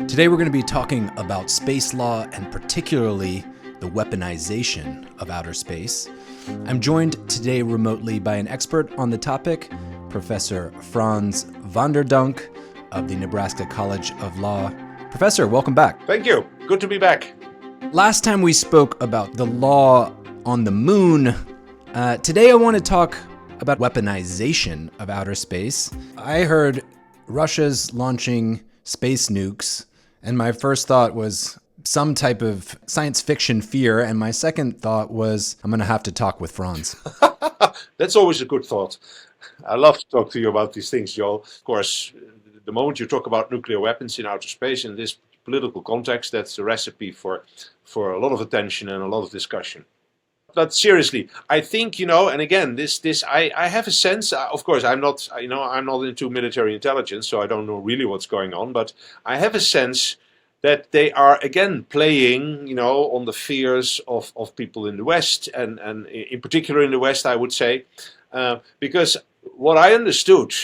Today we're going to be talking about space law and particularly the weaponization of outer space. I'm joined today remotely by an expert on the topic, Professor Frans van der Dunk of the Nebraska College of Law. Professor, welcome back. Thank you. Good to be back. Last time we spoke about the law on the moon. Today I want to talk about weaponization of outer space. I heard Russia's launching space nukes, and my first thought was some type of science fiction fear, and my second thought was I'm going to have to talk with Frans. That's always a good thought. I love to talk to you about these things, Joel. Of course, the moment you talk about nuclear weapons in outer space in this political context, that's a recipe for a lot of attention and a lot of discussion. But seriously, I think, and again, I have a sense, of course, I'm not into military intelligence, so I don't know really what's going on, but I have a sense that they are, again, playing, on the fears of people in the West, and in particular in the West, I would say, because what I understood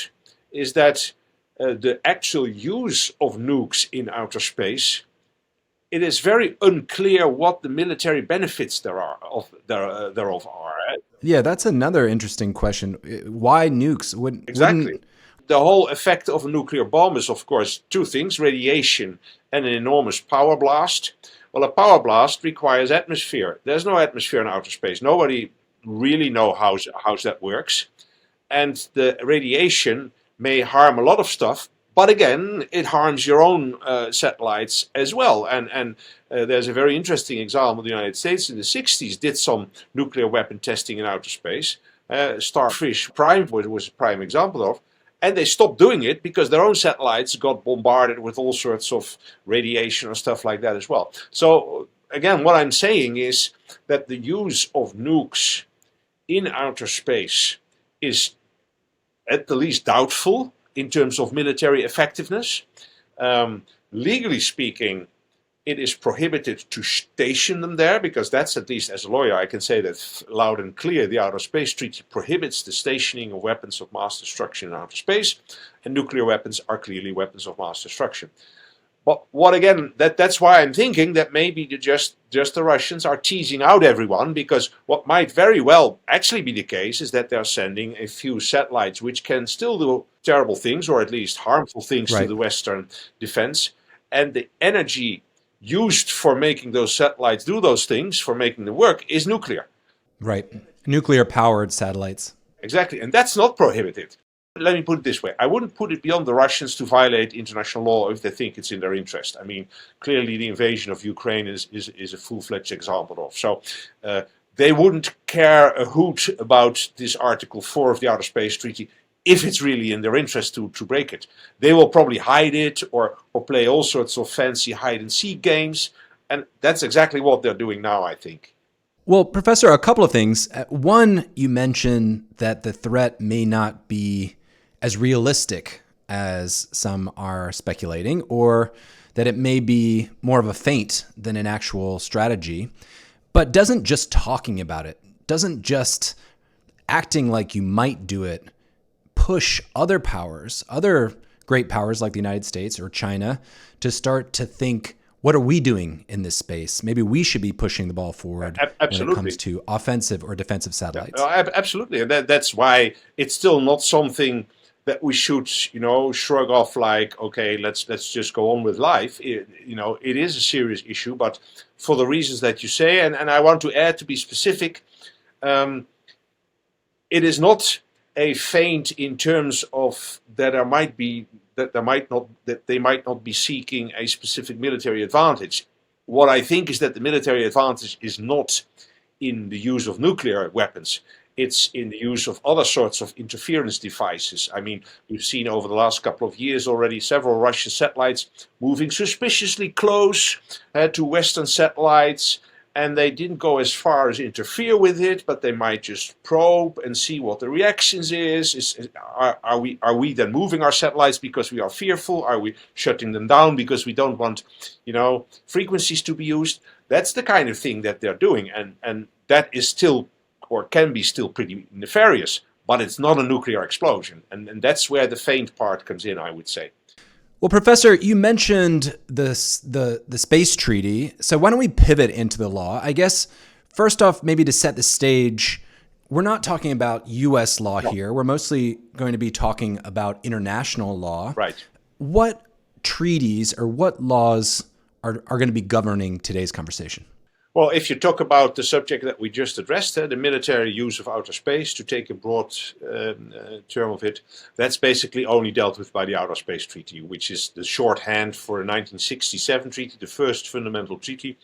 is that the actual use of nukes in outer space, it is very unclear what the military benefits thereof are. Yeah, that's another interesting question. Why nukes? Exactly. The whole effect of a nuclear bomb is, of course, two things: radiation and an enormous power blast. Well, a power blast requires atmosphere. There's no atmosphere in outer space. Nobody really knows how that works. And the radiation may harm a lot of stuff, but again, it harms your own satellites as well. And there's a very interesting example. The United States in the 60s did some nuclear weapon testing in outer space. Starfish Prime was a prime example of. And they stopped doing it because their own satellites got bombarded with all sorts of radiation or stuff like that as well. So again, what I'm saying is that the use of nukes in outer space is at the least doubtful in terms of military effectiveness. Legally speaking, it is prohibited to station them there, because that's, at least as a lawyer, I can say that loud and clear. The Outer Space Treaty prohibits the stationing of weapons of mass destruction in outer space, and nuclear weapons are clearly weapons of mass destruction. But that's why I'm thinking that maybe just the Russians are teasing out everyone, because what might very well actually be the case is that they're sending a few satellites which can still do terrible things, or at least harmful things to the Western defense, and the energy used for making those satellites do those things, for making them work, is nuclear. Right. Nuclear-powered satellites. Exactly. And that's not prohibited. Let me put it this way. I wouldn't put it beyond the Russians to violate international law if they think it's in their interest. I mean, clearly the invasion of Ukraine is a full-fledged example of. So they wouldn't care a hoot about this Article 4 of the Outer Space Treaty if it's really in their interest to break it. They will probably hide it or play all sorts of fancy hide-and-seek games. And that's exactly what they're doing now, I think. Well, Professor, a couple of things. One, you mentioned that the threat may not be as realistic as some are speculating, or that it may be more of a feint than an actual strategy. But doesn't just talking about it, doesn't just acting like you might do it, push other powers, other great powers like the United States or China, to start to think, what are we doing in this space? Maybe we should be pushing the ball forward when it comes to offensive or defensive satellites. Absolutely. And that's why it's still not something that we should, shrug off like, okay, let's just go on with life. It is a serious issue, but for the reasons that you say, and I want to add, to be specific, it is not a feint in terms of that they might not be seeking a specific military advantage. What I think is that the military advantage is not in the use of nuclear weapons. It's in the use of other sorts of interference devices. I mean, we've seen over the last couple of years already several Russian satellites moving suspiciously close to Western satellites, and they didn't go as far as interfere with it, but they might just probe and see what the reactions is. Are we then moving our satellites because we are fearful? Are we shutting them down because we don't want, frequencies to be used? That's the kind of thing that they're doing, and that is still, or can be still, pretty nefarious. But it's not a nuclear explosion, and that's where the feint part comes in, I would say. Well, Professor, you mentioned the space treaty. So why don't we pivot into the law? I guess first off, maybe to set the stage, we're not talking about U.S. law No. here. We're mostly going to be talking about international law. Right. What treaties or what laws are going to be governing today's conversation? Well, if you talk about the subject that we just addressed, the military use of outer space, to take a broad term of it, that's basically only dealt with by the Outer Space Treaty, which is the shorthand for the 1967 treaty, the first fundamental treaty.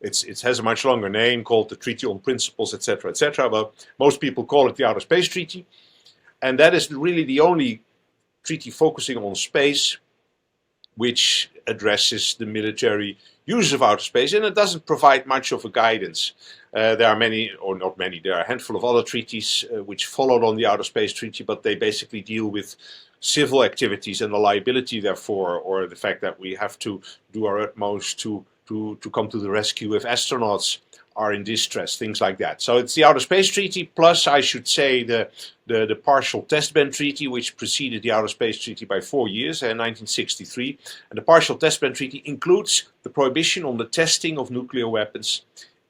It has a much longer name called the Treaty on Principles, etc., etc. But most people call it the Outer Space Treaty. And that is really the only treaty focusing on space which addresses the military use of outer space, and it doesn't provide much of a guidance. There are many, or not many, there are a handful of other treaties which followed on the Outer Space Treaty, but they basically deal with civil activities and the liability therefore, or the fact that we have to do our utmost to come to the rescue if astronauts are in distress, things like that. So it's the Outer Space Treaty, plus I should say the Partial Test Ban Treaty, which preceded the Outer Space Treaty by 4 years, in 1963. And the Partial Test Ban Treaty includes the prohibition on the testing of nuclear weapons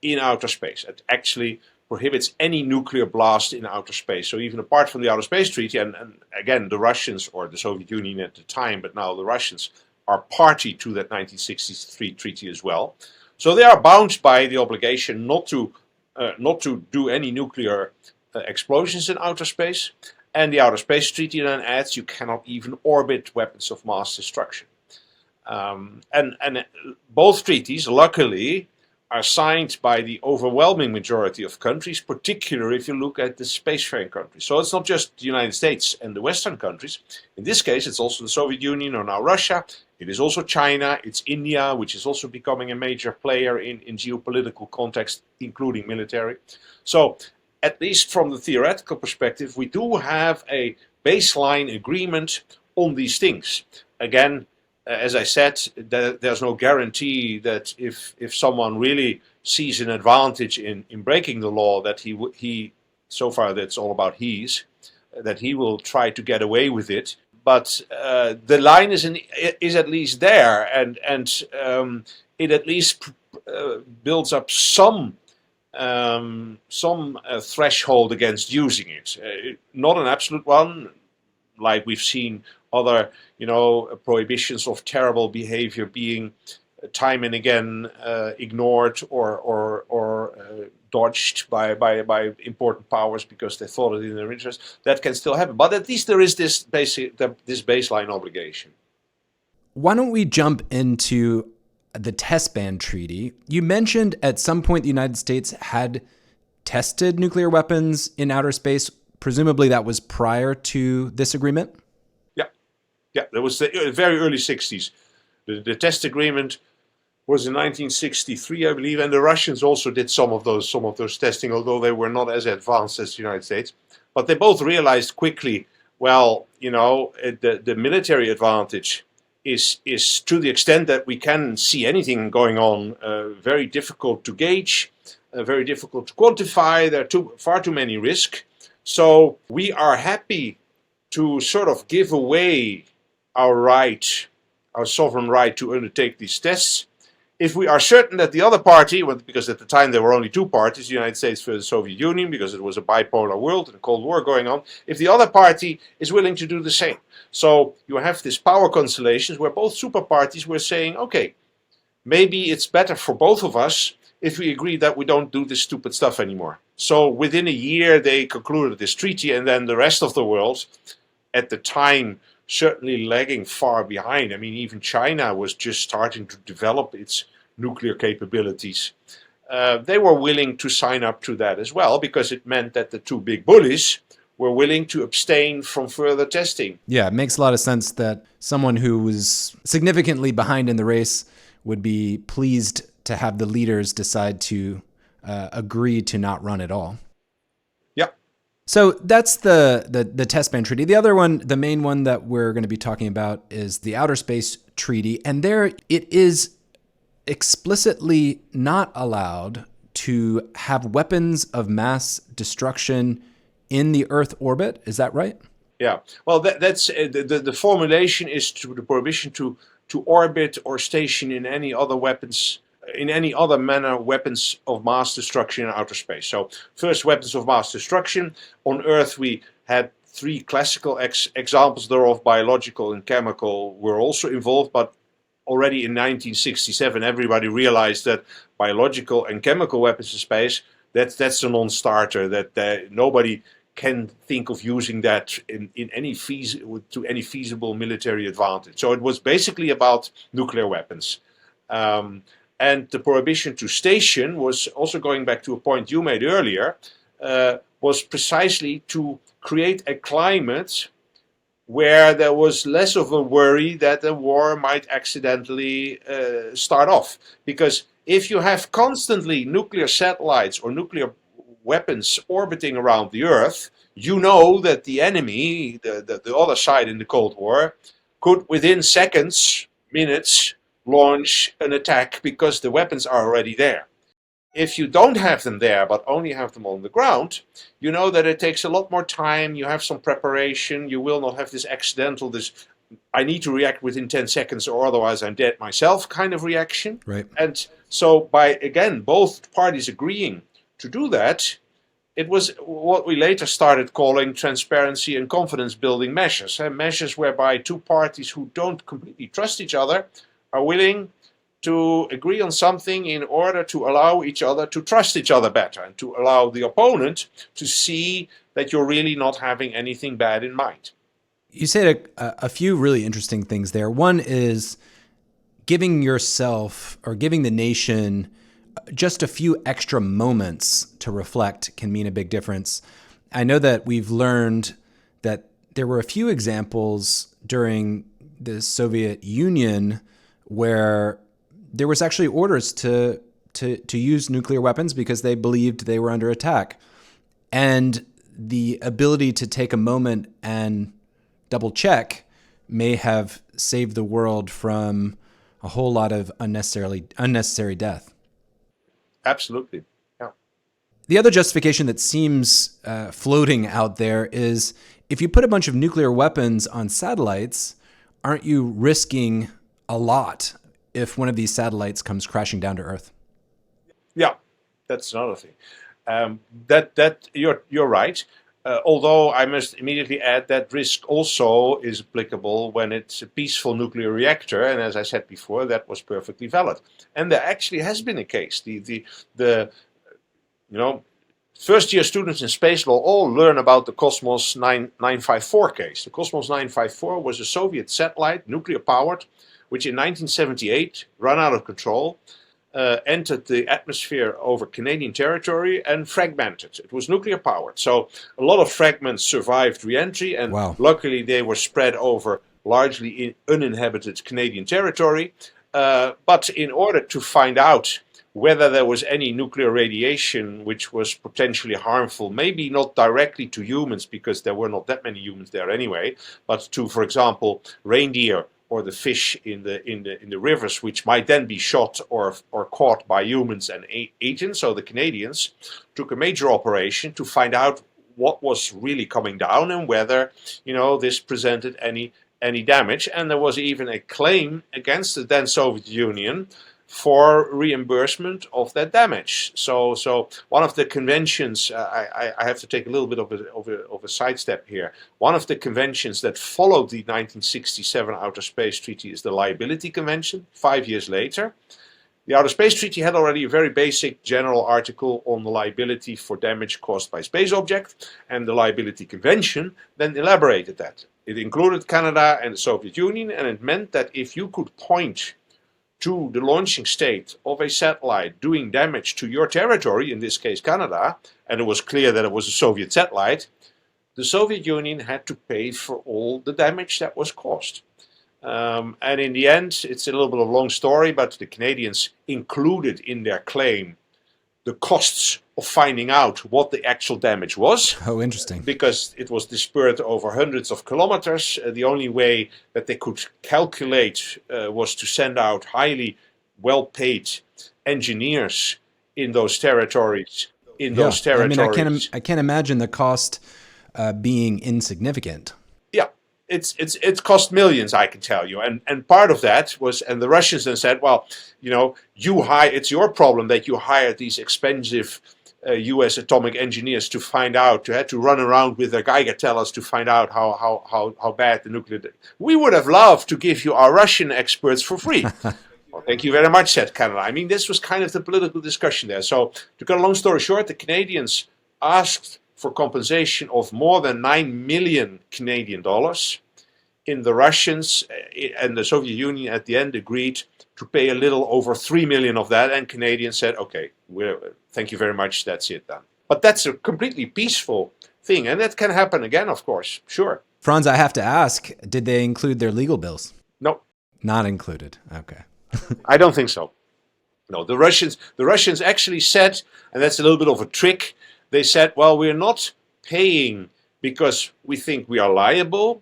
in outer space. It actually prohibits any nuclear blast in outer space. So even apart from the Outer Space Treaty, and again, the Russians, or the Soviet Union at the time, but now the Russians, are party to that 1963 treaty as well. So they are bound by the obligation not to do any nuclear explosions in outer space. And the Outer Space Treaty then adds you cannot even orbit weapons of mass destruction. And both treaties, luckily, are signed by the overwhelming majority of countries, particularly if you look at the spacefaring countries. So it's not just the United States and the Western countries. In this case, it's also the Soviet Union, or now Russia. It is also China, it's India, which is also becoming a major player in geopolitical context, including military. So, at least from the theoretical perspective, we do have a baseline agreement on these things. Again, as I said, there's no guarantee that if someone really sees an advantage in breaking the law, that he so far that's all about that he will try to get away with it. But the line is at least there, and it at least builds up some threshold against using it. Not an absolute one, like we've seen other, prohibitions of terrible behavior being time and again ignored or dodged by important powers because they thought it in their interest. That can still happen, but at least there is this baseline obligation. Why don't we jump into the Test Ban Treaty? You mentioned at some point the United States had tested nuclear weapons in outer space. Presumably that was prior to this agreement? Yeah, that was the very early 60s. The test agreement was in 1963, I believe, and the Russians also did some of those testing, although they were not as advanced as the United States. But they both realized quickly, well, the military advantage is to the extent that we can see anything going on, very difficult to gauge, very difficult to quantify. There are far too many risks. So we are happy to sort of give away our sovereign right to undertake these tests, if we are certain that the other party, because at the time there were only two parties, the United States versus the Soviet Union, because it was a bipolar world and a Cold War going on, if the other party is willing to do the same. So you have this power constellations where both super parties were saying, okay, maybe it's better for both of us if we agree that we don't do this stupid stuff anymore. So within a year they concluded this treaty, and then the rest of the world, at the time, certainly lagging far behind. I mean, even China was just starting to develop its nuclear capabilities. They were willing to sign up to that as well, because it meant that the two big bullies were willing to abstain from further testing. Yeah, it makes a lot of sense that someone who was significantly behind in the race would be pleased to have the leaders decide to agree to not run at all. So that's the Test Ban Treaty. The other one, the main one that we're going to be talking about, is the Outer Space Treaty. And there it is explicitly not allowed to have weapons of mass destruction in the Earth orbit. Is that right? Yeah. Well, that's the formulation is to the prohibition to orbit or station in any other weapons in any other manner weapons of mass destruction in outer space. So first weapons of mass destruction on Earth we had three classical examples thereof. Biological and chemical were also involved, but already in 1967 everybody realized that biological and chemical weapons in space that's a non-starter. That nobody can think of using that in any to any feasible military advantage. So it was basically about nuclear weapons. Um, and the prohibition to station was also going back to a point you made earlier, was precisely to create a climate where there was less of a worry that the war might accidentally start off. Because if you have constantly nuclear satellites or nuclear weapons orbiting around the Earth, you know that the enemy, the other side in the Cold War, could within seconds, minutes, launch an attack because the weapons are already there. If you don't have them there, but only have them on the ground, you know that it takes a lot more time. You have some preparation. You will not have this accidental, this I need to react within 10 seconds or otherwise I'm dead myself kind of reaction. Right. And so, by again, both parties agreeing to do that, it was what we later started calling transparency and confidence building measures. Measures whereby two parties who don't completely trust each other are willing to agree on something in order to allow each other to trust each other better and to allow the opponent to see that you're really not having anything bad in mind. You said a few really interesting things there. One is giving yourself or giving the nation just a few extra moments to reflect can mean a big difference. I know that we've learned that there were a few examples during the Soviet Union where there was actually orders to use nuclear weapons because they believed they were under attack. And the ability to take a moment and double check may have saved the world from a whole lot of unnecessary death. Absolutely. Yeah. The other justification that seems floating out there is if you put a bunch of nuclear weapons on satellites, aren't you risking a lot if one of these satellites comes crashing down to Earth? Yeah, that's another thing. That you're right. Although I must immediately add that risk also is applicable when it's a peaceful nuclear reactor, and as I said before, that was perfectly valid. And there actually has been a case. The you know first year students in space law all learn about the Cosmos 954 case. The Cosmos 954 was a Soviet satellite, nuclear powered, which in 1978 ran out of control, entered the atmosphere over Canadian territory and fragmented. It was nuclear powered. So a lot of fragments survived re-entry, and Wow. luckily they were spread over largely uninhabited Canadian territory. But in order to find out whether there was any nuclear radiation which was potentially harmful, maybe not directly to humans because there were not that many humans there anyway, but to, for example, reindeer or the fish in the rivers, which might then be shot or caught by humans and eaten. So the Canadians took a major operation to find out what was really coming down and whether this presented any damage. And there was even a claim against the then Soviet Union for reimbursement of that damage. So one of the conventions, I have to take a little bit of a sidestep here. One of the conventions that followed the 1967 Outer Space Treaty is the Liability Convention. 5 years later, the Outer Space Treaty had already a very basic general article on the liability for damage caused by space objects, and the Liability Convention then elaborated that. It included Canada and the Soviet Union, and it meant that if you could point to the launching state of a satellite doing damage to your territory, in this case Canada, and it was clear that it was a Soviet satellite, the Soviet Union had to pay for all the damage that was caused. And in the end, it's a little bit of a long story, but the Canadians included in their claim the costs of finding out what the actual damage was. Oh, interesting. Because it was dispersed over hundreds of kilometers. The only way that they could calculate was to send out highly well-paid engineers in those territories. I mean, I can't imagine the cost being insignificant. it cost millions, I can tell you, and part of that was, and the Russians then said, well, it's your problem that you hired these expensive U.S. atomic engineers to find out, to run around with their Geiger tellers to find out how bad the nuclear. We would have loved to give you our Russian experts for free. Well, thank you very much, said Canada. I mean, this was kind of the political discussion there. So, to cut a long story short, the Canadians asked for compensation of more than 9 million Canadian dollars. In the Russians and the Soviet Union at the end agreed to pay a little over 3 million of that, and Canadians said, okay, thank you very much, that's it then. But that's a completely peaceful thing, and that can happen again, of course, sure. Frans, I have to ask, did they include their legal bills? No. Not included, okay. I don't think so. No, the Russians actually said, and that's a little bit of a trick, they said, well, we're not paying because we think we are liable,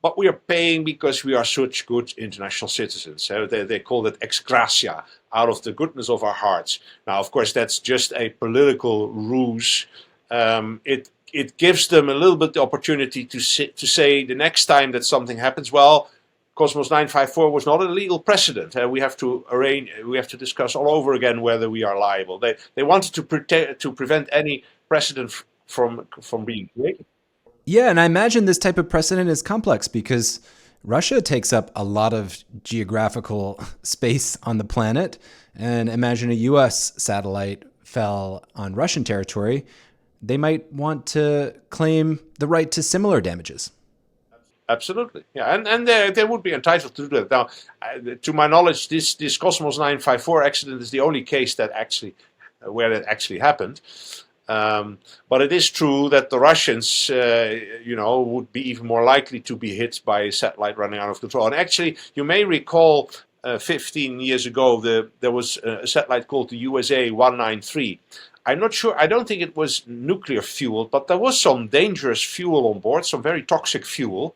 but we are paying because we are such good international citizens. So they call it ex gratia, out of the goodness of our hearts. Now, of course, that's just a political ruse. It gives them a little bit the opportunity to say the next time that something happens, well, Cosmos 954 was not a legal precedent. We have to discuss all over again whether we are liable. They wanted to prevent any precedent from being created. Yeah, and I imagine this type of precedent is complex because Russia takes up a lot of geographical space on the planet. And imagine a US satellite fell on Russian territory. They might want to claim the right to similar damages. Absolutely, yeah, and they would be entitled to do that. Now, to my knowledge, this Cosmos 954 accident is the only case where that actually happened. But it is true that the Russians, would be even more likely to be hit by a satellite running out of control. And actually, you may recall 15 years ago, there was a satellite called the USA 193. I'm not sure, I don't think it was nuclear fueled, but there was some dangerous fuel on board, some very toxic fuel,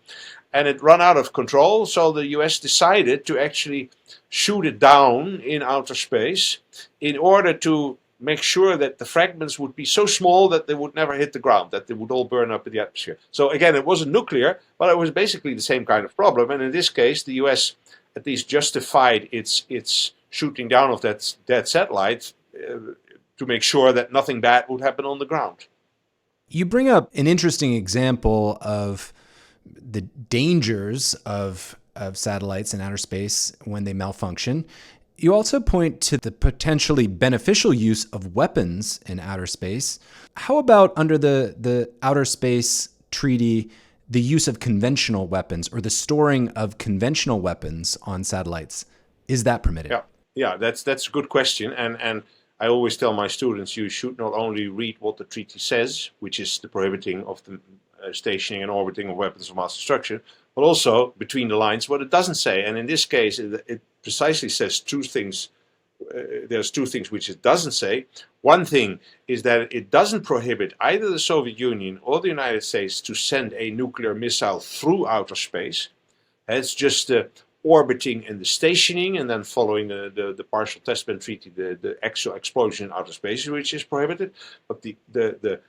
and it ran out of control. So the US decided to actually shoot it down in outer space in order to make sure that the fragments would be so small that they would never hit the ground, that they would all burn up in the atmosphere. So again, it wasn't nuclear, but it was basically the same kind of problem. And in this case, the US at least justified its shooting down of that satellite to make sure that nothing bad would happen on the ground. You bring up an interesting example of the dangers of satellites in outer space when they malfunction. You also point to the potentially beneficial use of weapons in outer space. How about under the Outer Space Treaty, the use of conventional weapons or the storing of conventional weapons on satellites? Is that permitted? Yeah, that's a good question. And I always tell my students you should not only read what the treaty says, which is the prohibiting of the stationing and orbiting of weapons of mass destruction, but also between the lines what it doesn't say. And in this case, it precisely says two things. There's two things which it doesn't say. One thing is that it doesn't prohibit either the Soviet Union or the United States to send a nuclear missile through outer space. It's just the orbiting and the stationing, and then following the partial testbed treaty, the actual explosion in outer space, which is prohibited. But the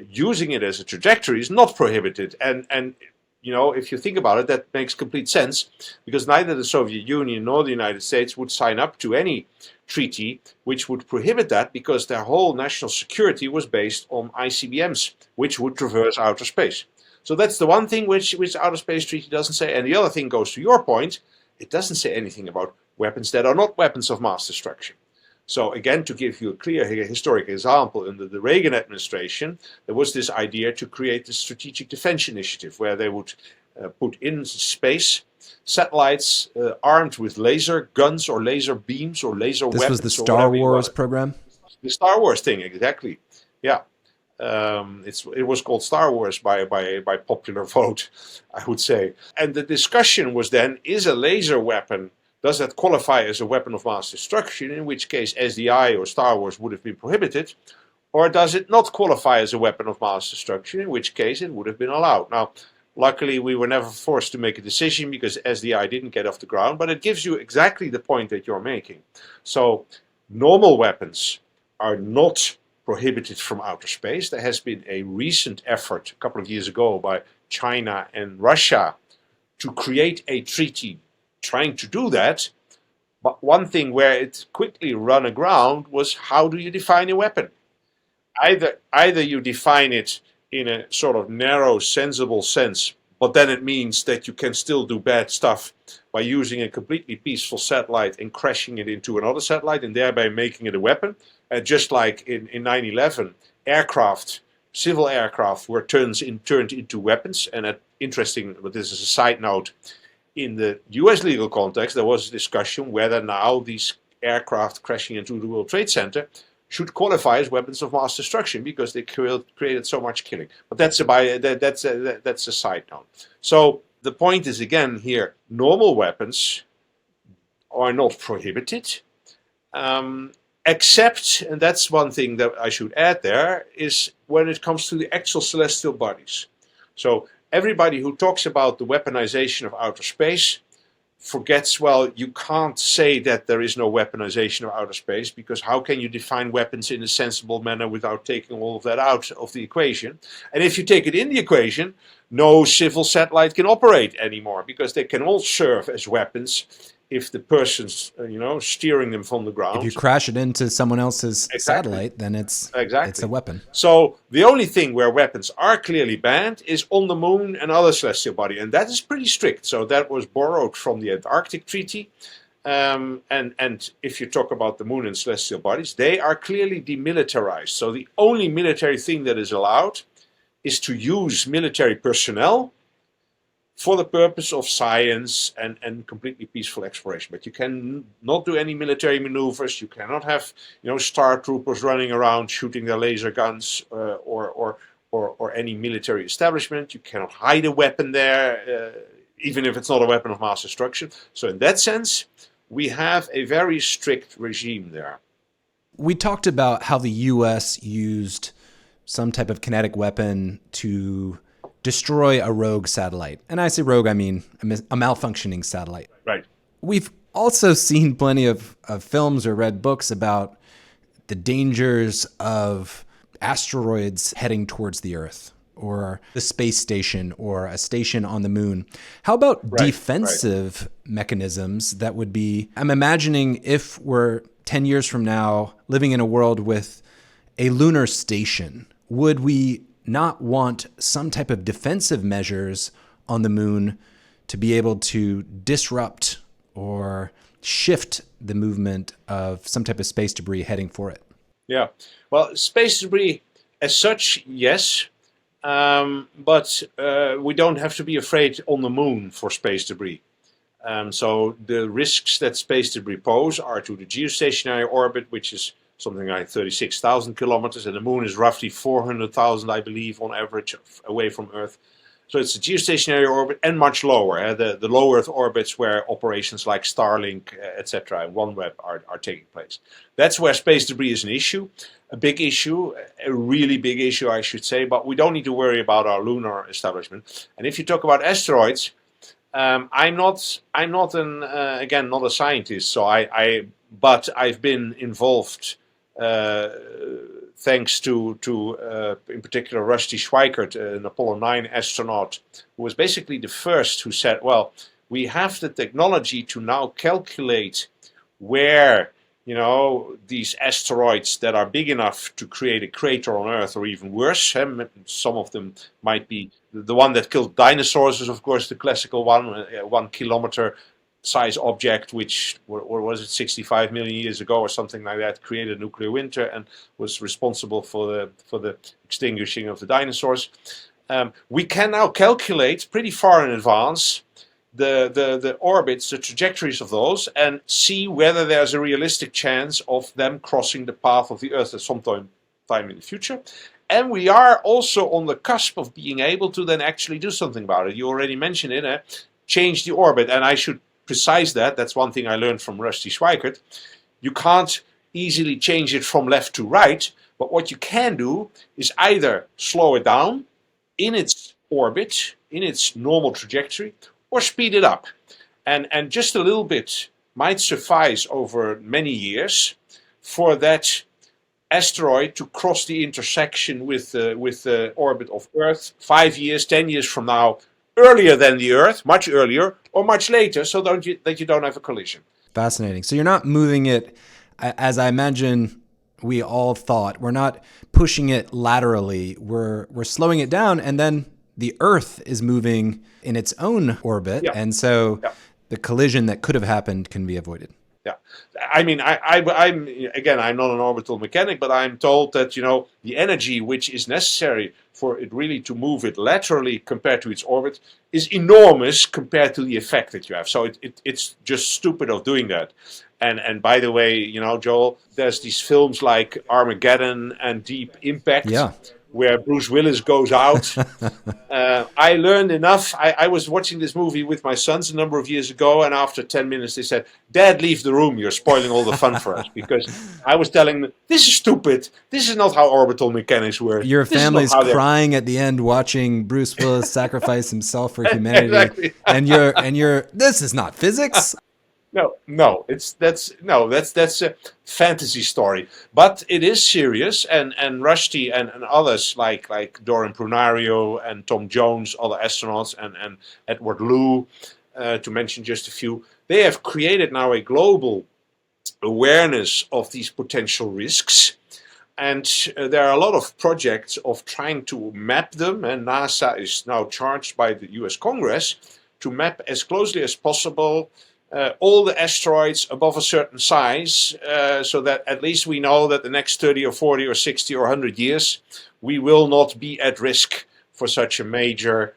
using it as a trajectory is not prohibited. And if you think about it, that makes complete sense, because neither the Soviet Union nor the United States would sign up to any treaty which would prohibit that, because their whole national security was based on ICBMs, which would traverse outer space. So that's the one thing which the Outer Space Treaty doesn't say. And the other thing goes to your point. It doesn't say anything about weapons that are not weapons of mass destruction. So again, to give you a clear historic example, under the Reagan administration, there was this idea to create the Strategic Defense Initiative, where they would put in space satellites armed with laser guns or laser beams or laser weapons. This was the Star Wars program? The Star Wars thing, exactly. Yeah. It was called Star Wars by popular vote, I would say. And the discussion was then, is a laser weapon, does that qualify as a weapon of mass destruction, in which case SDI or Star Wars would have been prohibited, or does it not qualify as a weapon of mass destruction, in which case it would have been allowed. Now, luckily we were never forced to make a decision because SDI didn't get off the ground, but it gives you exactly the point that you're making. So normal weapons are not prohibited from outer space. There has been a recent effort a couple of years ago by China and Russia to create a treaty trying to do that. But one thing where it quickly ran aground was, how do you define a weapon? Either you define it in a sort of narrow, sensible sense, but then it means that you can still do bad stuff by using a completely peaceful satellite and crashing it into another satellite and thereby making it a weapon. Just like in 9/11, aircraft, civil aircraft were turned into weapons. And interesting, but this is a side note, in the US legal context, there was a discussion whether now these aircraft crashing into the World Trade Center should qualify as weapons of mass destruction because they created so much killing. But that's a side note. So the point is, again here, normal weapons are not prohibited, except, and that's one thing that I should add there, is when it comes to the actual celestial bodies. So everybody who talks about the weaponization of outer space forgets, well, you can't say that there is no weaponization of outer space, because how can you define weapons in a sensible manner without taking all of that out of the equation? And if you take it in the equation, no civil satellite can operate anymore, because they can all serve as weapons if the person's steering them from the ground. If you crash it into someone else's satellite, then it's a weapon. So the only thing where weapons are clearly banned is on the moon and other celestial bodies, and that is pretty strict. So that was borrowed from the Antarctic Treaty. And if you talk about the moon and celestial bodies, they are clearly demilitarized. So the only military thing that is allowed is to use military personnel for the purpose of science and completely peaceful exploration. But you can not do any military maneuvers. You cannot have star troopers running around shooting their laser guns or any military establishment. You cannot hide a weapon there, even if it's not a weapon of mass destruction. So in that sense, we have a very strict regime there. We talked about how the U.S. used some type of kinetic weapon to destroy a rogue satellite. And I say rogue, I mean a malfunctioning satellite. Right. We've also seen plenty of films or read books about the dangers of asteroids heading towards the Earth, or the space station, or a station on the moon. How about defensive mechanisms that would be, I'm imagining if we're 10 years from now living in a world with a lunar station, would we not want some type of defensive measures on the moon to be able to disrupt or shift the movement of some type of space debris heading for it? Yeah, well, space debris as such, yes, but we don't have to be afraid on the moon for space debris. So the risks that space debris pose are to the geostationary orbit, which is something like 36,000 kilometers, and the moon is roughly 400,000, I believe, on average away from Earth. So it's a geostationary orbit and much lower, the low Earth orbits where operations like Starlink, etc., and OneWeb are taking place. That's where space debris is an issue, a big issue, a really big issue, I should say, but we don't need to worry about our lunar establishment. And if you talk about asteroids, I'm not not a scientist, but I've been involved. Thanks to in particular Rusty Schweickart, an Apollo 9 astronaut, who was basically the first who said, well, we have the technology to now calculate where these asteroids that are big enough to create a crater on Earth, or even worse, some of them might be, the one that killed dinosaurs is of course the classical one, 1 kilometer size object, which, or was it 65 million years ago or something like that, created a nuclear winter and was responsible for the extinguishing of the dinosaurs. We can now calculate pretty far in advance the orbits, the trajectories of those, and see whether there's a realistic chance of them crossing the path of the Earth at some time in the future. And we are also on the cusp of being able to then actually do something about it. You already mentioned it, change the orbit, and I should precise that. That's one thing I learned from Rusty Schweickart. You can't easily change it from left to right, but what you can do is either slow it down in its orbit, in its normal trajectory, or speed it up. And just a little bit might suffice over many years for that asteroid to cross the intersection with the orbit of Earth 5 years, 10 years from now, earlier than the Earth, much earlier, or much later, so that you don't have a collision. Fascinating. So you're not moving it, as I imagine we all thought. We're not pushing it laterally. We're slowing it down, and then the Earth is moving in its own orbit, Yeah. and so Yeah. the collision that could have happened can be avoided. Yeah, I mean, I'm again, I'm not an orbital mechanic, but I'm told that the energy which is necessary for it really to move it laterally compared to its orbit is enormous compared to the effect that you have. So it's just stupid of doing that. And by the way, Joel, there's these films like Armageddon and Deep Impact, Yeah. where Bruce Willis goes out. I learned enough. I was watching this movie with my sons a number of years ago, and after 10 minutes they said, "Dad, leave the room. You're spoiling all the fun for us." Because I was telling them, this is stupid. This is not how orbital mechanics work. Your This is not family's how they're- crying at the end watching Bruce Willis sacrifice himself for humanity. Exactly. and you're this is not physics. No, that's a fantasy story, but it is serious. And Rushdie and others like Doran Prunario and Tom Jones, other astronauts, and Edward Lu, to mention just a few, they have created now a global awareness of these potential risks. And there are a lot of projects of trying to map them, and NASA is now charged by the US Congress to map as closely as possible all the asteroids above a certain size, so that at least we know that the next 30 or 40 or 60 or 100 years, we will not be at risk for such a major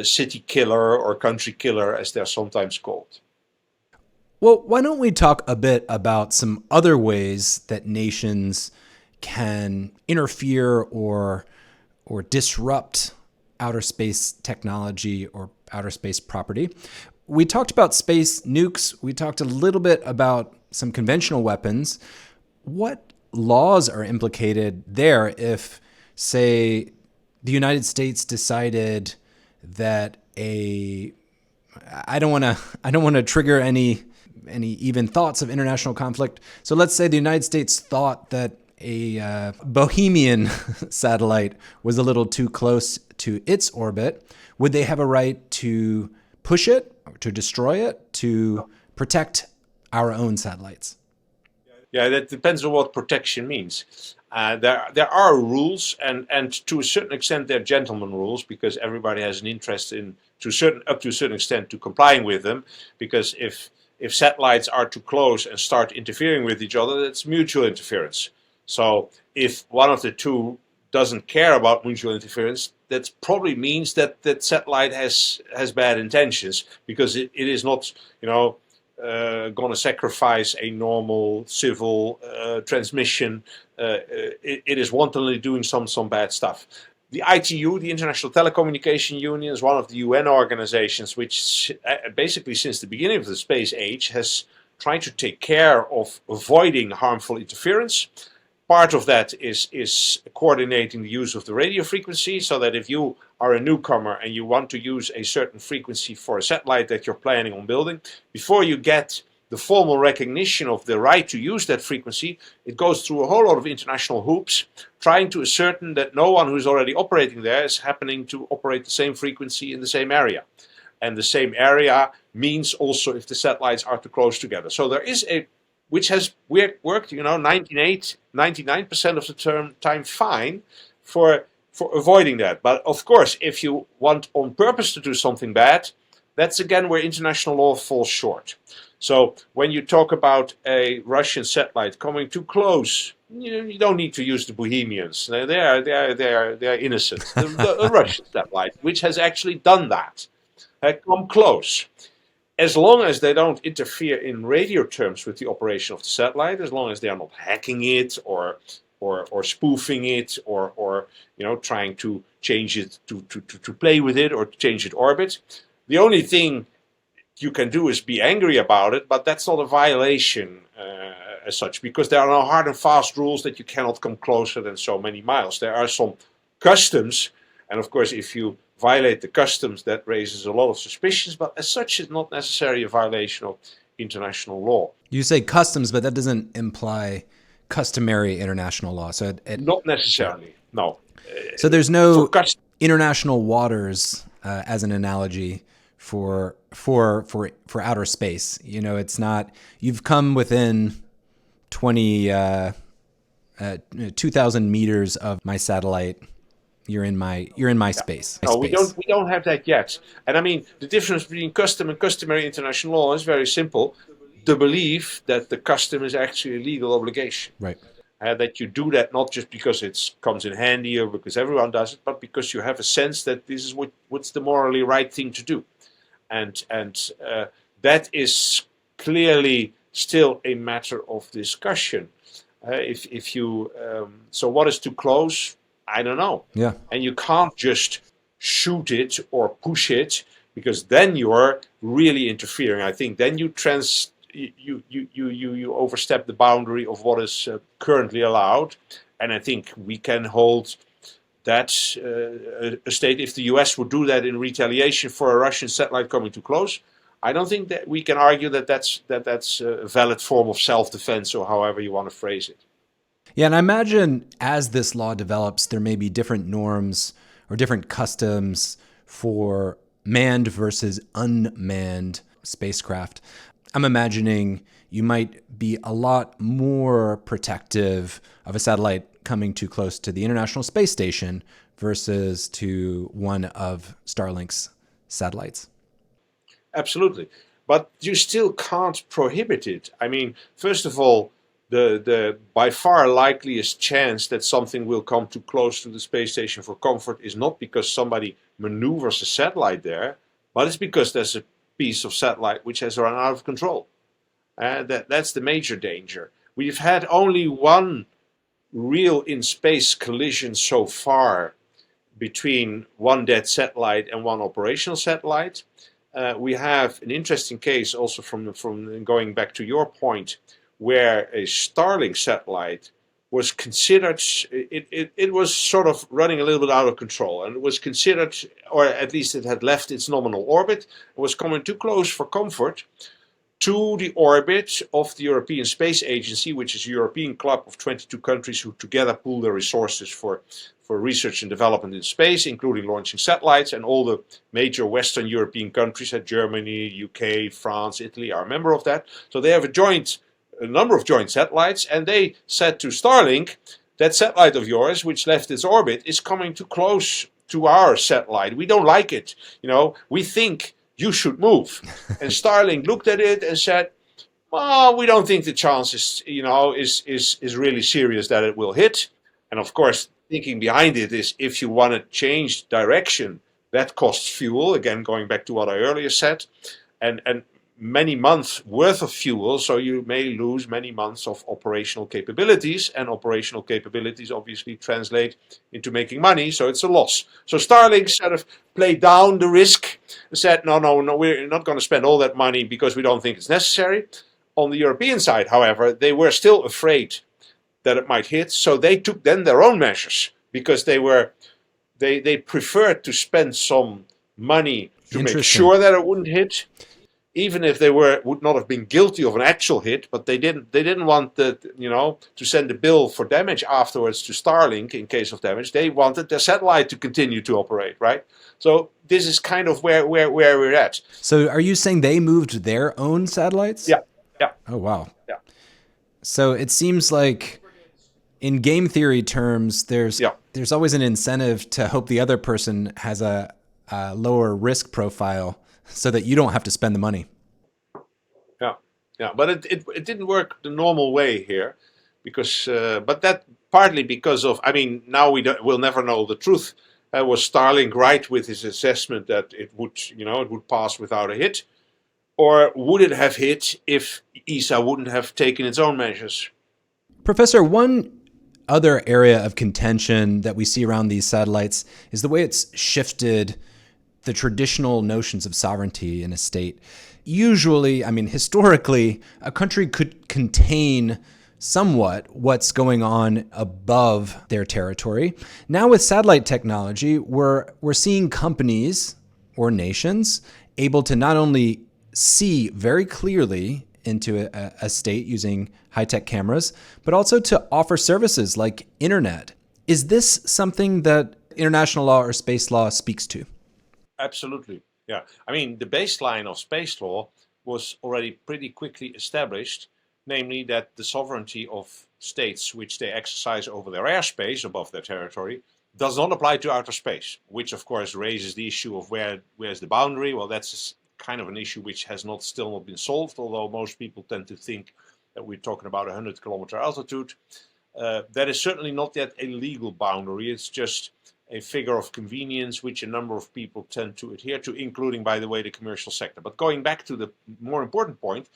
city killer or country killer, as they're sometimes called. Well, why don't we talk a bit about some other ways that nations can interfere or disrupt outer space technology or outer space property? We talked about space nukes. We talked a little bit about some conventional weapons. What laws are implicated there if, say, the United States decided that I don't want to trigger any even thoughts of international conflict. So let's say the United States thought that a Bohemian satellite was a little too close to its orbit. Would they have a right to push it, to destroy it, to protect our own satellites? Yeah, that depends on what protection means. There are rules, and to a certain extent they're gentleman rules, because everybody has an interest in up to a certain extent to complying with them. Because if satellites are too close and start interfering with each other, that's mutual interference. So if one of the two doesn't care about mutual interference, that probably means that that satellite has bad intentions, because it is not going to sacrifice a normal civil transmission. It is wantonly doing some bad stuff. The ITU, the International Telecommunication Union, is one of the UN organizations which basically since the beginning of the space age has tried to take care of avoiding harmful interference. Part of that is coordinating the use of the radio frequency, so that if you are a newcomer and you want to use a certain frequency for a satellite that you're planning on building, before you get the formal recognition of the right to use that frequency, it goes through a whole lot of international hoops, trying to ascertain that no one who's already operating there is happening to operate the same frequency in the same area. And the same area means also if the satellites are too close together. So there is which has worked, 99% of the time fine for avoiding that. But of course, if you want on purpose to do something bad, that's again where international law falls short. So when you talk about a Russian satellite coming too close, you don't need to use the Bohemians. They are innocent. The Russian satellite, which has actually done that, come close. As long as they don't interfere in radio terms with the operation of the satellite, as long as they are not hacking it or spoofing it or trying to change it to play with it or change its orbit, the only thing you can do is be angry about it, but that's not a violation as such, because there are no hard and fast rules that you cannot come closer than so many miles. There are some customs, and of course if you violate the customs, that raises a lot of suspicions, but as such it's not necessarily a violation of international law. You say customs, but that doesn't imply customary international law. So not necessarily, no. So there's no international waters as an analogy for outer space. You know, it's not, you've come within 2,000 meters of my satellite. You're in my space. No, we don't have that yet. And I mean, the difference between custom and customary international law is very simple. The belief that the custom is actually a legal obligation. Right. That you do that not just because it comes in handy or because everyone does it, but because you have a sense that this is what's the morally right thing to do. And that is clearly still a matter of discussion. So what is too close? I don't know. Yeah. And you can't just shoot it or push it, because then you're really interfering. I think then you overstep the boundary of what is currently allowed. And I think we can hold that a state, if the US would do that in retaliation for a Russian satellite coming too close, I don't think that we can argue that that's a valid form of self-defense, or however you want to phrase it. Yeah, and I imagine as this law develops, there may be different norms or different customs for manned versus unmanned spacecraft. I'm imagining you might be a lot more protective of a satellite coming too close to the International Space Station versus to one of Starlink's satellites. Absolutely. But you still can't prohibit it. I mean, first of all, the by far likeliest chance that something will come too close to the space station for comfort is not because somebody maneuvers a satellite there, but it's because there's a piece of satellite which has run out of control. That's the major danger. We've had only one real in-space collision so far between one dead satellite and one operational satellite. We have an interesting case also from going back to your point, where a Starlink satellite was considered, it was sort of running a little bit out of control, and it was considered, or at least it had left its nominal orbit, it was coming too close for comfort to the orbit of the European Space Agency, which is a European club of 22 countries who together pool their resources for research and development in space, including launching satellites. And all the major Western European countries, Germany, UK, France, Italy, are a member of that. So they have a number of joint satellites, and they said to Starlink, that satellite of yours, which left its orbit, is coming too close to our satellite. We don't like it. We think you should move. And Starlink looked at it and said, well, we don't think the chance is really serious that it will hit. And of course, thinking behind it is, if you want to change direction, that costs fuel. Again, going back to what I earlier said, and many months worth of fuel, so you may lose many months of operational capabilities, and operational capabilities obviously translate into making money, so it's a loss. So Starlink sort of played down the risk and said, no, we're not going to spend all that money because we don't think it's necessary. On the European side, however, they were still afraid that it might hit, so they took then their own measures, because they preferred to spend some money to make sure that it wouldn't hit, even if they would not have been guilty of an actual hit, but they didn't want to send a bill for damage afterwards to Starlink in case of damage. They wanted their satellite to continue to operate, right? So this is kind of where we're at. So are you saying they moved their own satellites? Yeah. Oh, wow. Yeah. So it seems like in game theory terms, there's always an incentive to hope the other person has a lower risk profile, so that you don't have to spend the money. Yeah, but it didn't work the normal way here, because but that partly because of, I mean, now we'll never know the truth. Was Starlink right with his assessment that it would pass without a hit, or would it have hit if ESA wouldn't have taken its own measures? Professor, one other area of contention that we see around these satellites is the way it's shifted the traditional notions of sovereignty in a state. Usually, I mean, historically, a country could contain somewhat what's going on above their territory. Now with satellite technology, we're seeing companies or nations able to not only see very clearly into a state using high-tech cameras, but also to offer services like internet. Is this something that international law or space law speaks to? Absolutely. Yeah. I mean, the baseline of space law was already pretty quickly established, namely that the sovereignty of states which they exercise over their airspace above their territory does not apply to outer space, which of course raises the issue of where's the boundary. Well, that's kind of an issue which has not still not been solved, although most people tend to think that we're talking about 100-kilometer altitude. That is certainly not yet a legal boundary. It's just a figure of convenience which a number of people tend to adhere to, including, by the way, the commercial sector. But going back to the more important point,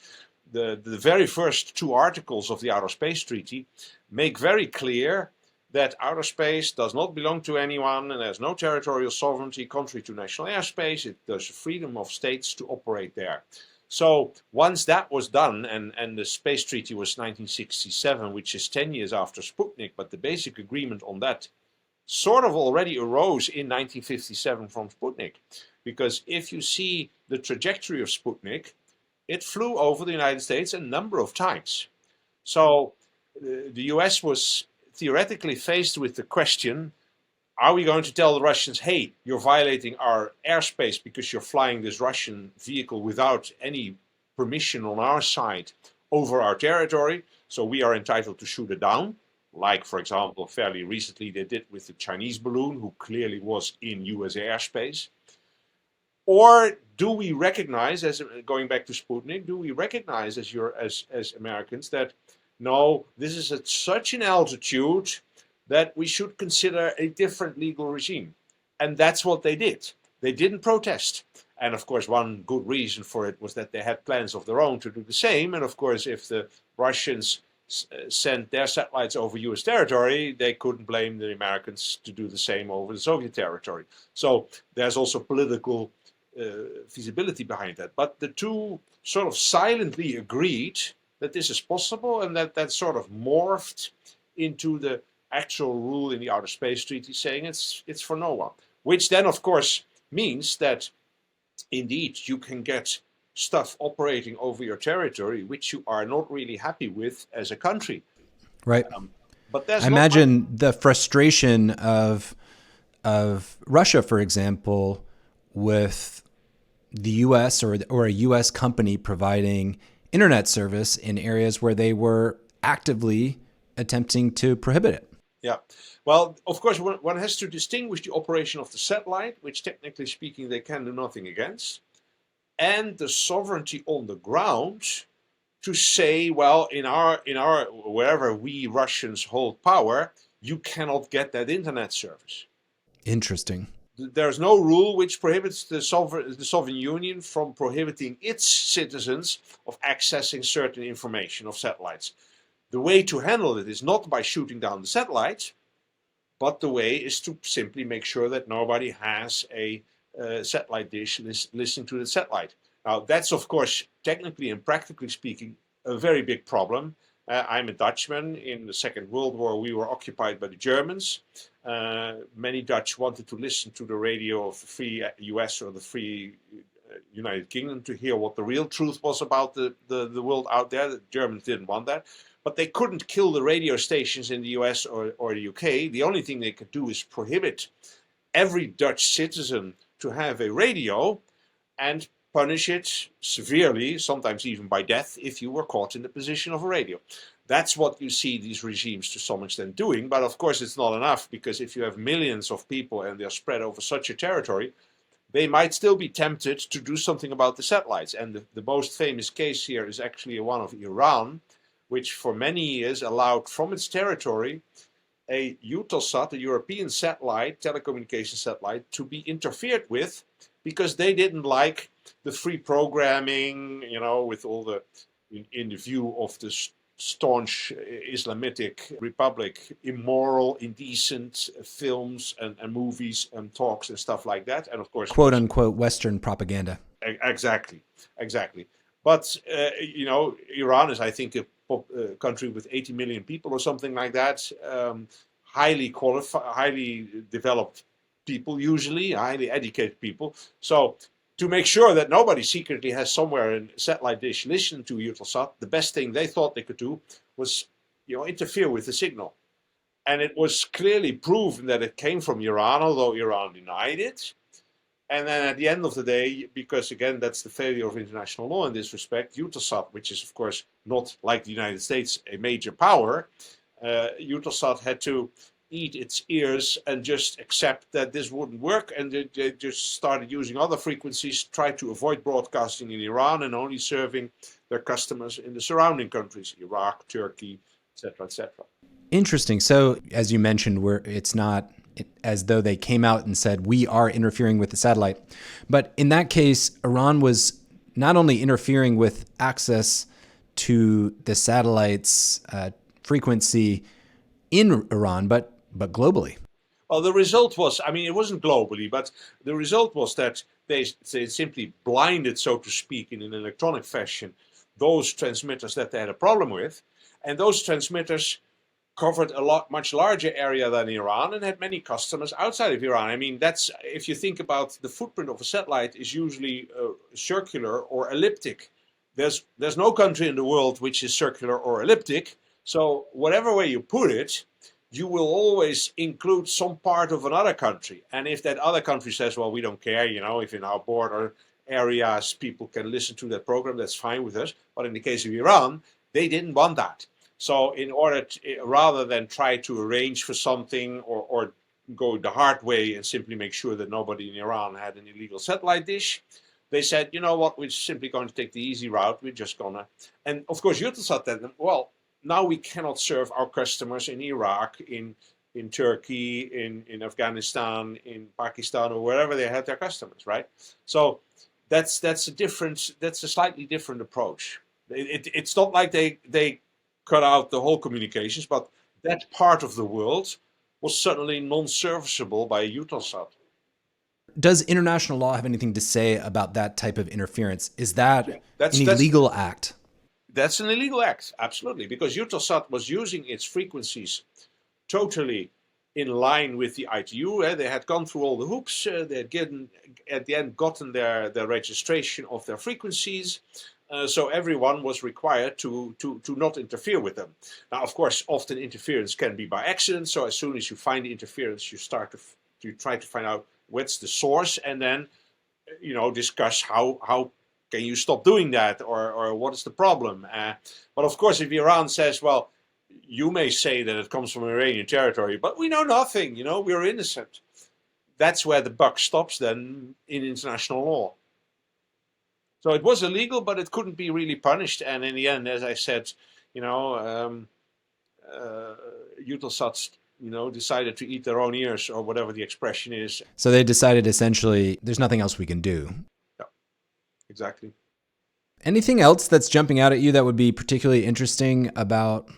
the very first two articles of the Outer Space Treaty make very clear that outer space does not belong to anyone and there's no territorial sovereignty contrary to national airspace. There's freedom of states to operate there. So once that was done, and the space treaty was 1967, which is 10 years after Sputnik, but the basic agreement on that sort of already arose in 1957 from Sputnik. Because if you see the trajectory of Sputnik, it flew over the United States a number of times. So the US was theoretically faced with the question, are we going to tell the Russians, hey, you're violating our airspace because you're flying this Russian vehicle without any permission on our side over our territory, so we are entitled to shoot it down? Like, for example, fairly recently they did with the Chinese balloon, who clearly was in US airspace. Or do we recognize, as going back to Sputnik, do we recognize as Americans that no, this is at such an altitude that we should consider a different legal regime? And that's what they did. They didn't protest. And of course, one good reason for it was that they had plans of their own to do the same. And of course, if the Russians sent their satellites over US territory, they couldn't blame the Americans to do the same over the Soviet territory. So there's also political feasibility behind that. But the two sort of silently agreed that this is possible, and that sort of morphed into the actual rule in the Outer Space Treaty saying it's for no one. Which then, of course, means that indeed you can get stuff operating over your territory which you are not really happy with as a country. Right. But there's I imagine the frustration of Russia, for example, with the U.S. or a U.S. company providing internet service in areas where they were actively attempting to prohibit it. Yeah. Well, of course, one has to distinguish the operation of the satellite, which technically speaking they can do nothing against, and the sovereignty on the ground to say, well, in our wherever we Russians hold power, you cannot get that internet service. Interesting. There's no rule which prohibits the Sovereign Union from prohibiting its citizens of accessing certain information of satellites. The way to handle it is not by shooting down the satellites, but the way is to simply make sure that nobody has a satellite dish listening to the satellite. Now, that's, of course, technically and practically speaking, a very big problem. I'm a Dutchman. In the Second World War, we were occupied by the Germans. Many Dutch wanted to listen to the radio of the free US or the free United Kingdom to hear what the real truth was about the world out there. The Germans didn't want that. But they couldn't kill the radio stations in the US or the UK. The only thing they could do is prohibit every Dutch citizen to have a radio and punish it severely, sometimes even by death, if you were caught in the position of a radio. That's what you see these regimes to some extent doing. But of course, it's not enough, because if you have millions of people and they're spread over such a territory, they might still be tempted to do something about the satellites. And the most famous case here is actually one of Iran, which for many years allowed from its territory a Eutelsat, a European satellite, telecommunication satellite, to be interfered with, because they didn't like the free programming, with all the, in the view of the staunch Islamic Republic, immoral, indecent films and movies and talks and stuff like that. And of course, quote unquote Western propaganda. Exactly. But, Iran is, I think, a country with 80 million people or something like that. Highly qualified, highly developed people, usually highly educated people. So to make sure that nobody secretly has somewhere a satellite dish listening to Eutelsat, the best thing they thought they could do was, interfere with the signal. And it was clearly proven that it came from Iran, although Iran denied it. And then at the end of the day, because again, that's the failure of international law in this respect, Eutelsat, which is of course not like the United States, a major power, Eutelsat had to eat its ears and just accept that this wouldn't work, and they just started using other frequencies, tried to avoid broadcasting in Iran and only serving their customers in the surrounding countries, Iraq, Turkey, etc., etc. Interesting. So, as you mentioned, it's not as though they came out and said, we are interfering with the satellite. But in that case, Iran was not only interfering with access to the satellite's frequency in Iran, but globally. Well, the result was, I mean, it wasn't globally, but the result was that they simply blinded, so to speak, in an electronic fashion, those transmitters that they had a problem with. And those transmitters covered a much larger area than Iran and had many customers outside of Iran. I mean, that's, if you think about the footprint of a satellite, is usually circular or elliptic. There's no country in the world which is circular or elliptic. So whatever way you put it, you will always include some part of another country. And if that other country says, well, we don't care, if in our border areas people can listen to that program, that's fine with us. But in the case of Iran, they didn't want that. So in order to, rather than try to arrange for something or go the hard way and simply make sure that nobody in Iran had an illegal satellite dish, they said, you know what, we're simply going to take the easy route. We're just going to. And of course, Eutelsat said, well, now we cannot serve our customers in Iraq, in Turkey, in Afghanistan, in Pakistan, or wherever they had their customers, right? So that's a slightly different approach. It's not like they cut out the whole communications, but that part of the world was suddenly non-serviceable by Eutelsat. Does international law have anything to say about that type of interference? Is that an That's illegal act? That's an illegal act, absolutely, because Eutelsat was using its frequencies totally in line with the ITU. They had gone through all the hoops. They had at the end gotten their registration of their frequencies. So everyone was required to not interfere with them. Now, of course, often interference can be by accident. So as soon as you find the interference, you start to try to find out what's the source, and then discuss how can you stop doing that, or what is the problem. But of course, if Iran says, well, you may say that it comes from Iranian territory, but we know nothing, we're innocent. That's where the buck stops then in international law. So it was illegal, but it couldn't be really punished. And in the end, as I said, Eutelsat, decided to eat their own ears, or whatever the expression is. So they decided essentially there's nothing else we can do. Yeah, exactly. Anything else that's jumping out at you that would be particularly interesting about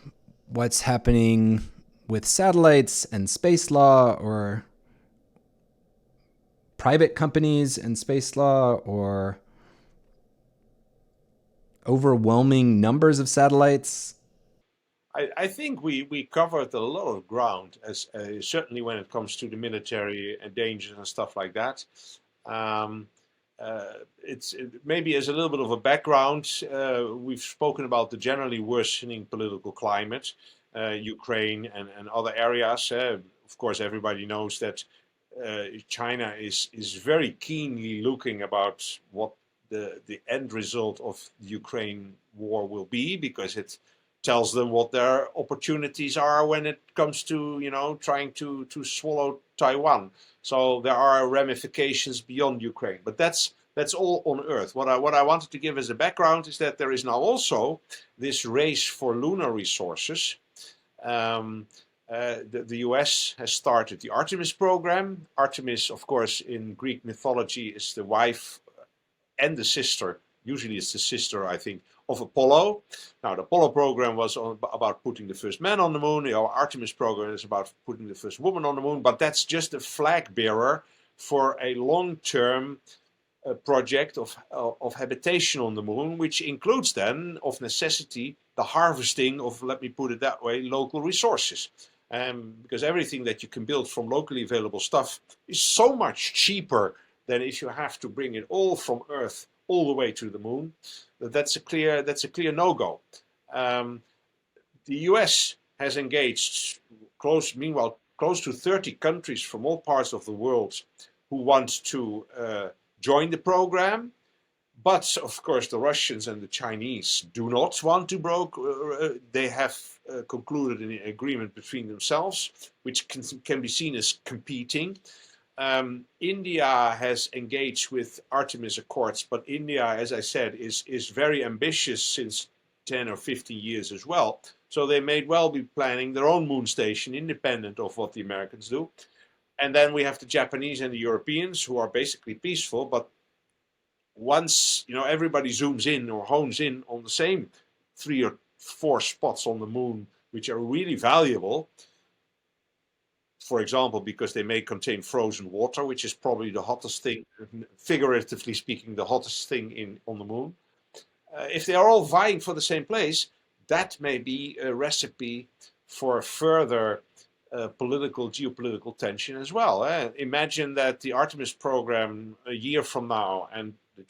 what's happening with satellites and space law, or private companies and space law, or overwhelming numbers of satellites? I think we covered a lot of ground, as certainly when it comes to the military and dangers and stuff like that. Maybe as a little bit of a background, we've spoken about the generally worsening political climate, Ukraine and other areas. Of course, everybody knows that China is very keenly looking about what the end result of the Ukraine war will be, because it tells them what their opportunities are when it comes to trying to swallow Taiwan. So there are ramifications beyond Ukraine, but that's all on Earth. What I wanted to give as a background is that there is now also this race for lunar resources. The US has started the Artemis program. Artemis, of course, in Greek mythology is the wife and the sister. Usually it's the sister, I think, of Apollo. Now, the Apollo program was about putting the first man on the moon. The Artemis program is about putting the first woman on the moon. But that's just a flag bearer for a long-term project of habitation on the moon, which includes then, of necessity, the harvesting of, let me put it that way, local resources. Because everything that you can build from locally available stuff is so much cheaper than if you have to bring it all from Earth all the way to the moon. That's a clear no-go. The US has engaged close to 30 countries from all parts of the world who want to join the program. But of course, the Russians and the Chinese do not want to they have concluded an agreement between themselves, which can be seen as competing. India has engaged with Artemis Accords, but India, as I said, is very ambitious since 10 or 15 years as well. So they may well be planning their own moon station independent of what the Americans do. And then we have the Japanese and the Europeans who are basically peaceful, but once everybody zooms in or hones in on the same 3 or 4 spots on the moon, which are really valuable, for example, because they may contain frozen water, which is probably the hottest thing, figuratively speaking, the hottest thing on the moon. If they are all vying for the same place, that may be a recipe for further geopolitical tension as well. Imagine that the Artemis program a year from now and the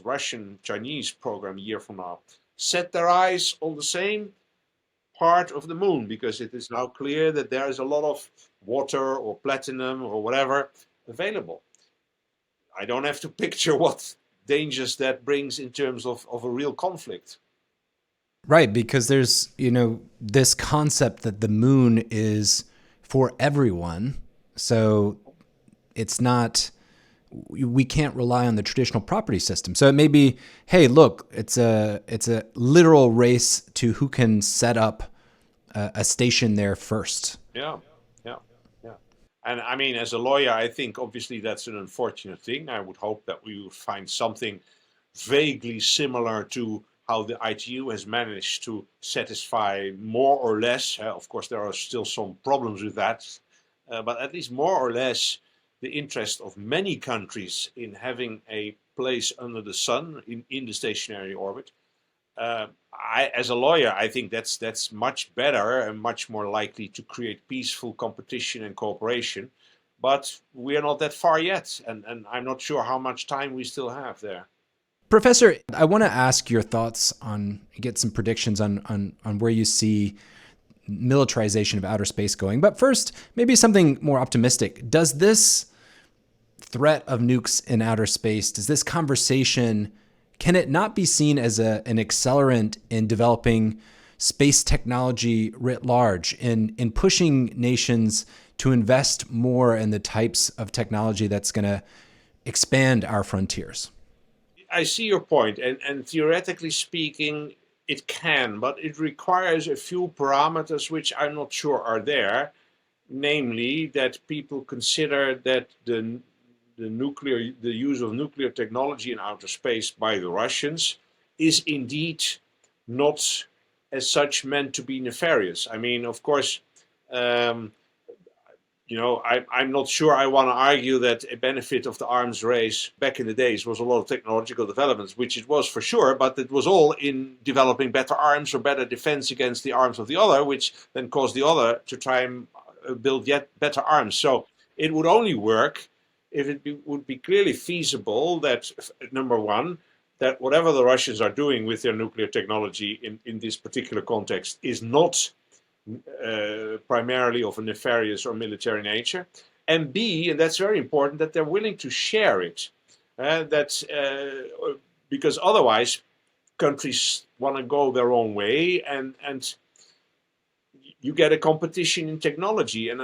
Russian-Chinese program a year from now set their eyes on the same part of the moon, because it is now clear that there is a lot of water or platinum or whatever available. I don't have to picture what dangers that brings in terms of a real conflict. Right, because there's, this concept that the moon is for everyone. So it's not, we can't rely on the traditional property system. So it may be, hey, look, it's a literal race to who can set up a station there first. Yeah. And I mean, as a lawyer, I think obviously that's an unfortunate thing. I would hope that we would find something vaguely similar to how the ITU has managed to satisfy more or less. Of course, there are still some problems with that, but at least more or less the interest of many countries in having a place under the sun in the stationary orbit. As a lawyer, I think that's much better and much more likely to create peaceful competition and cooperation. But we are not that far yet, and I'm not sure how much time we still have there. Professor, I want to ask your thoughts get some predictions on where you see militarization of outer space going. But first, maybe something more optimistic. Does this threat of nukes in outer space, does this conversation, can it not be seen as an accelerant in developing space technology writ large, in pushing nations to invest more in the types of technology that's going to expand our frontiers? I see your point, and theoretically speaking, it can, but it requires a few parameters which I'm not sure are there, namely that people consider that the use of nuclear technology in outer space by the Russians is indeed not as such meant to be nefarious. I mean, of course, I'm not sure I want to argue that a benefit of the arms race back in the days was a lot of technological developments, which it was for sure, but it was all in developing better arms or better defense against the arms of the other, which then caused the other to try and build yet better arms. So it would only work if would be clearly feasible that, number one, that whatever the Russians are doing with their nuclear technology in this particular context is not primarily of a nefarious or military nature, and B, and that's very important, that they're willing to share it. Because otherwise, countries want to go their own way, and you get a competition in technology, and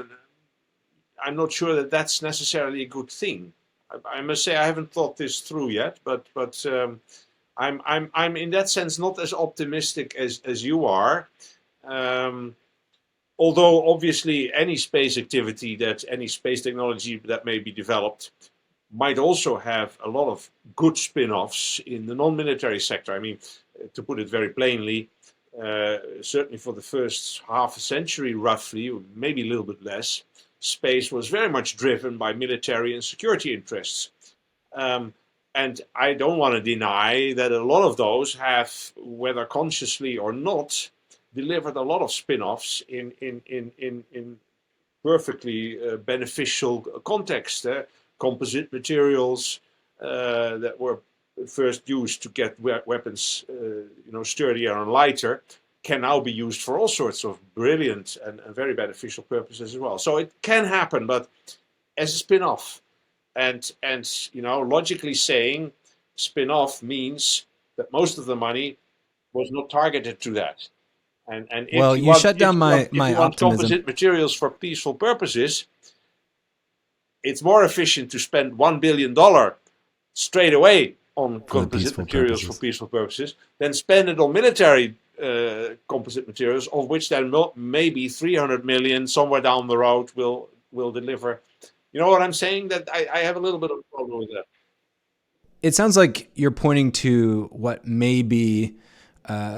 I'm not sure that that's necessarily a good thing. I must say I haven't thought this through yet, but I'm in that sense not as optimistic as you are. Although obviously any space activity, any space technology that may be developed might also have a lot of good spin-offs in the non-military sector. I mean, to put it very plainly, certainly for the first half a century roughly, or maybe a little bit less, space was very much driven by military and security interests. And I don't want to deny that a lot of those have, whether consciously or not, delivered a lot of spin-offs in perfectly beneficial context. Composite materials that were first used to get weapons sturdier and lighter can now be used for all sorts of brilliant and very beneficial purposes as well. So it can happen, but as a spin-off. And logically saying spin-off means that most of the money was not targeted to that. And Well, you shut down if my you want optimism. composite materials for peaceful purposes, it's more efficient to spend $1 billion straight away on For the composite peaceful materials for purposes. peaceful purposes than spend it on military composite materials, of which then maybe 300 million somewhere down the road will deliver. You know what I'm saying? That I have a little bit of a problem with that. It sounds like you're pointing to what may be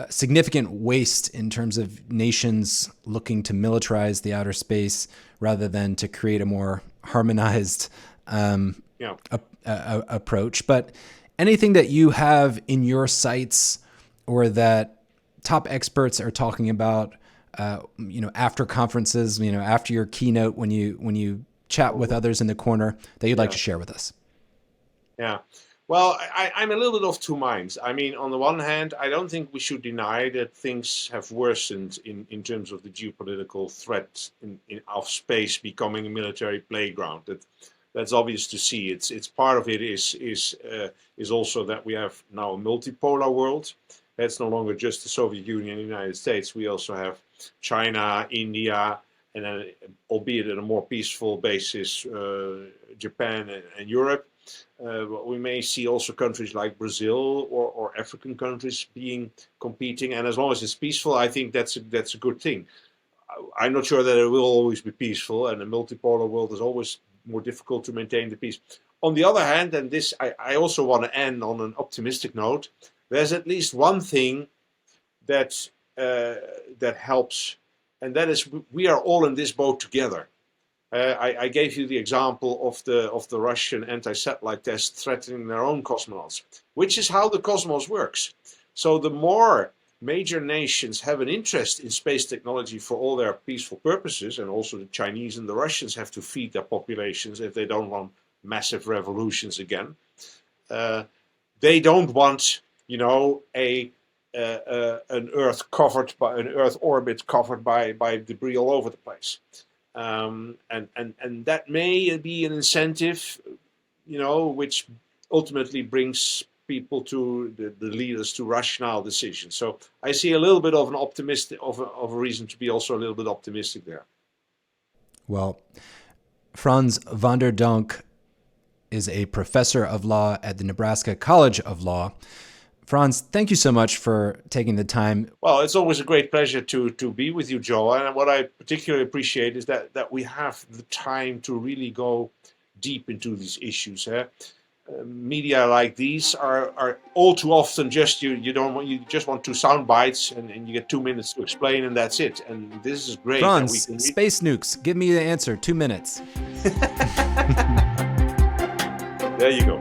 significant waste in terms of nations looking to militarize the outer space rather than to create a more harmonized Yeah. approach. But anything that you have in your sights or that top experts are talking about, after conferences, after your keynote, when you chat with others in the corner, that you'd like to share with us? Yeah. Well, I'm a little bit of two minds. I mean, on the one hand, I don't think we should deny that things have worsened in terms of the geopolitical threat of space becoming a military playground. That's obvious to see. It's part of it is also that we have now a multipolar world. It's no longer just the Soviet Union and the United States. We also have China, India, and then, albeit at a more peaceful basis, Japan and Europe. We may see also countries like Brazil or African countries competing, and as long as it's peaceful, I think that's a good thing. I'm not sure that it will always be peaceful, and a multipolar world is always more difficult to maintain the peace. On the other hand, and this I also want to end on an optimistic note, there's at least one thing that that helps, and that is we are all in this boat together. I gave you the example of the Russian anti-satellite test threatening their own cosmonauts, which is how the cosmos works. So the more major nations have an interest in space technology for all their peaceful purposes, and also the Chinese and the Russians have to feed their populations if they don't want massive revolutions again. They don't want, an Earth orbit covered by debris all over the place. And that may be an incentive, which ultimately brings people to the leaders to rational decisions. So I see a little bit of an of a reason to be also a little bit optimistic there. Well, Frans van der Donk is a professor of law at the Nebraska College of Law. Frans, thank you so much for taking the time. Well, it's always a great pleasure to be with you, Joe. And what I particularly appreciate is that we have the time to really go deep into these issues. Media like these are all too often just you just want 2 sound bites and you get 2 minutes to explain and that's it. And this is great. Frans, that we can space nukes. Give me the answer. 2 minutes. There you go.